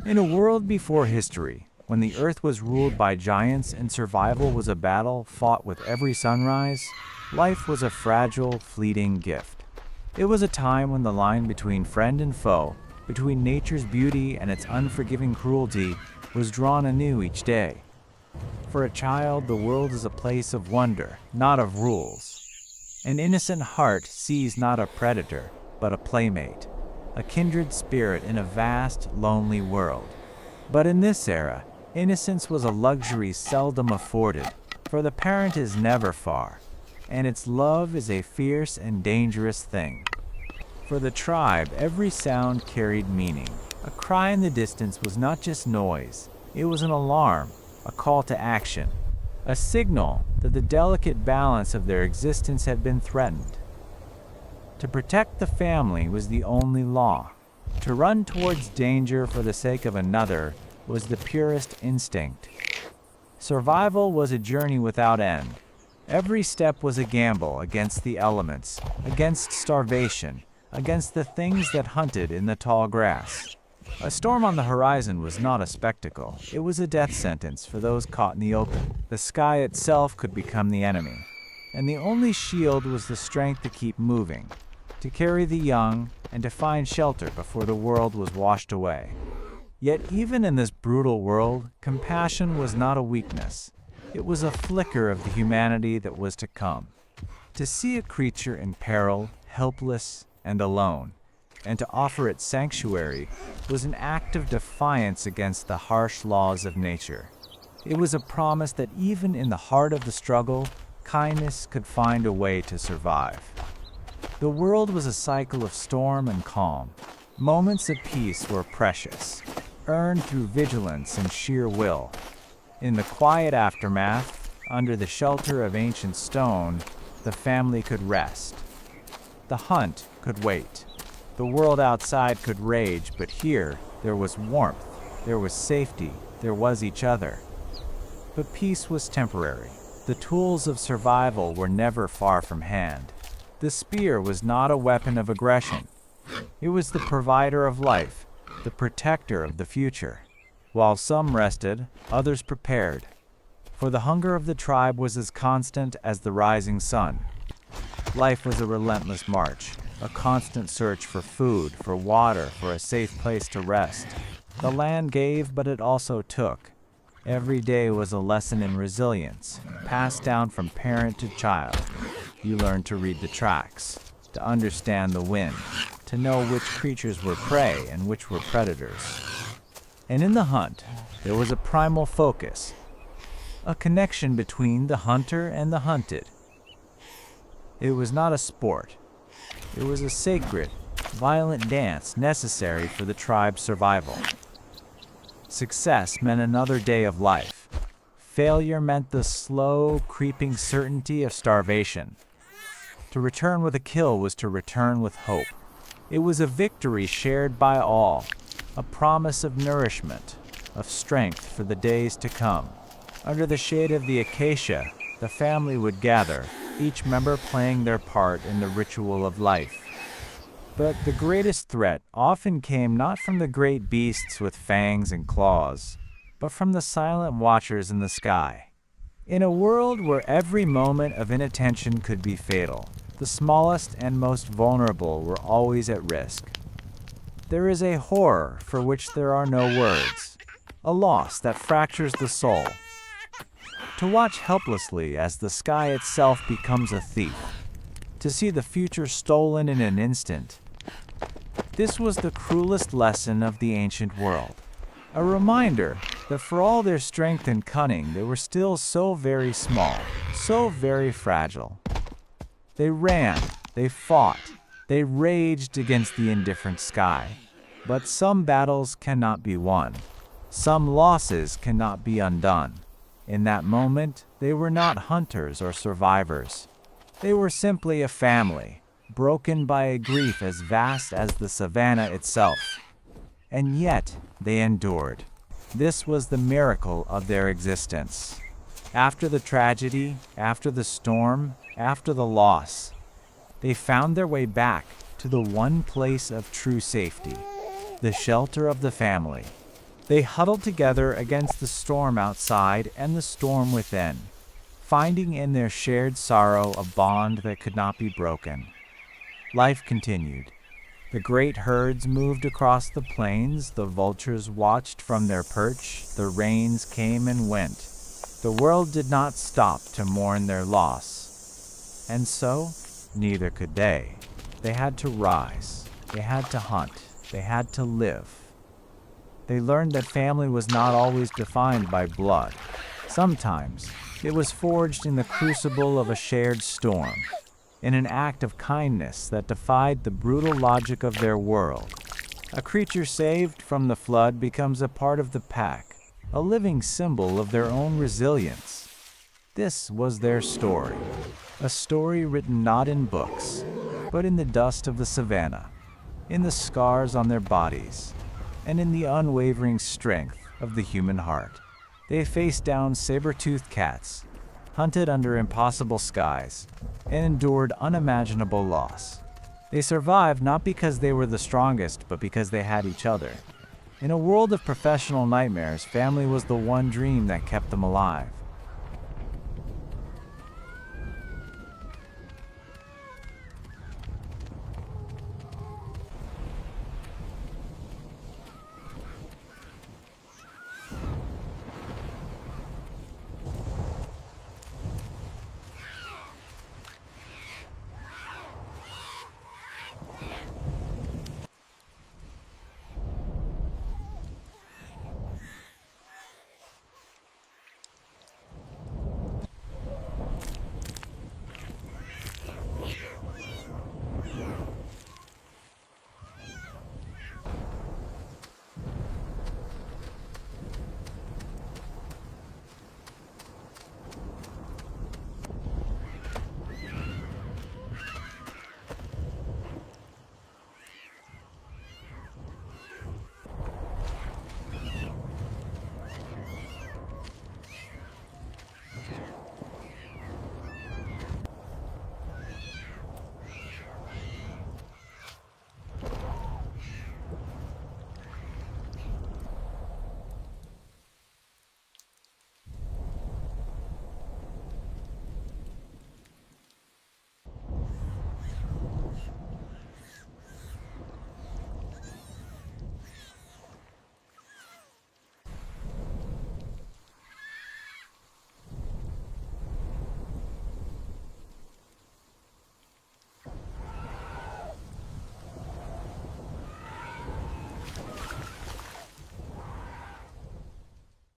In a world before history, when the earth was ruled by giants and survival was a battle fought with every sunrise, life was a fragile, fleeting gift. It was a time when the line between friend and foe, between nature's beauty and its unforgiving cruelty, was drawn anew each day. For a child, the world is a place of wonder, not of rules. An innocent heart sees not a predator, but a playmate, a kindred spirit in a vast, lonely world. But in this era, innocence was a luxury seldom afforded, for the parent is never far, and its love is a fierce and dangerous thing. For the tribe, every sound carried meaning. A cry in the distance was not just noise, it was an alarm, a call to action, a signal that the delicate balance of their existence had been threatened. To protect the family was the only law. To run towards danger for the sake of another was the purest instinct. Survival was a journey without end. Every step was a gamble against the elements, against starvation, against the things that hunted in the tall grass. A storm on the horizon was not a spectacle. It was a death sentence for those caught in the open. The sky itself could become the enemy, and the only shield was the strength to keep moving, to carry the young, and to find shelter before the world was washed away. Yet even in this brutal world, compassion was not a weakness. It was a flicker of the humanity that was to come. To see a creature in peril, helpless, and alone, and to offer it sanctuary, was an act of defiance against the harsh laws of nature. It was a promise that even in the heart of the struggle, kindness could find a way to survive. The world was a cycle of storm and calm. Moments of peace were precious, earned through vigilance and sheer will. In the quiet aftermath, under the shelter of ancient stone, the family could rest. The hunt could wait. The world outside could rage, but here there was warmth, there was safety, there was each other. But peace was temporary. The tools of survival were never far from hand. The spear was not a weapon of aggression. It was the provider of life, the protector of the future. While some rested, others prepared. For the hunger of the tribe was as constant as the rising sun. Life was a relentless march, a constant search for food, for water, for a safe place to rest. The land gave, but it also took. Every day was a lesson in resilience, passed down from parent to child. You learned to read the tracks, to understand the wind, to know which creatures were prey and which were predators. And in the hunt, there was a primal focus, a connection between the hunter and the hunted. It was not a sport. It was a sacred, violent dance necessary for the tribe's survival. Success meant another day of life. Failure meant the slow, creeping certainty of starvation. To return with a kill was to return with hope. It was a victory shared by all, a promise of nourishment, of strength for the days to come. Under the shade of the acacia, the family would gather, each member playing their part in the ritual of life. But the greatest threat often came not from the great beasts with fangs and claws, but from the silent watchers in the sky. In a world where every moment of inattention could be fatal, the smallest and most vulnerable were always at risk. There is a horror for which there are no words, a loss that fractures the soul. To watch helplessly as the sky itself becomes a thief, to see the future stolen in an instant. This was the cruelest lesson of the ancient world, a reminder that for all their strength and cunning, they were still so very small, so very fragile. They ran, they fought, they raged against the indifferent sky. But some battles cannot be won. Some losses cannot be undone. In that moment, they were not hunters or survivors. They were simply a family, broken by a grief as vast as the savannah itself. And yet, they endured. This was the miracle of their existence. After the tragedy, after the storm, after the loss, they found their way back to the one place of true safety, the shelter of the family. They huddled together against the storm outside and the storm within, finding in their shared sorrow a bond that could not be broken. Life continued. The great herds moved across the plains, the vultures watched from their perch, the rains came and went. The world did not stop to mourn their loss. And so, neither could they. They had to rise. They had to hunt. They had to live. They learned that family was not always defined by blood. Sometimes, it was forged in the crucible of a shared storm, in an act of kindness that defied the brutal logic of their world. A creature saved from the flood becomes a part of the pack, a living symbol of their own resilience. This was their story, a story written not in books, but in the dust of the savannah, in the scars on their bodies, and in the unwavering strength of the human heart. They faced down saber-toothed cats, hunted under impossible skies, and endured unimaginable loss. They survived not because they were the strongest, but because they had each other. In a world of professional nightmares, family was the one dream that kept them alive.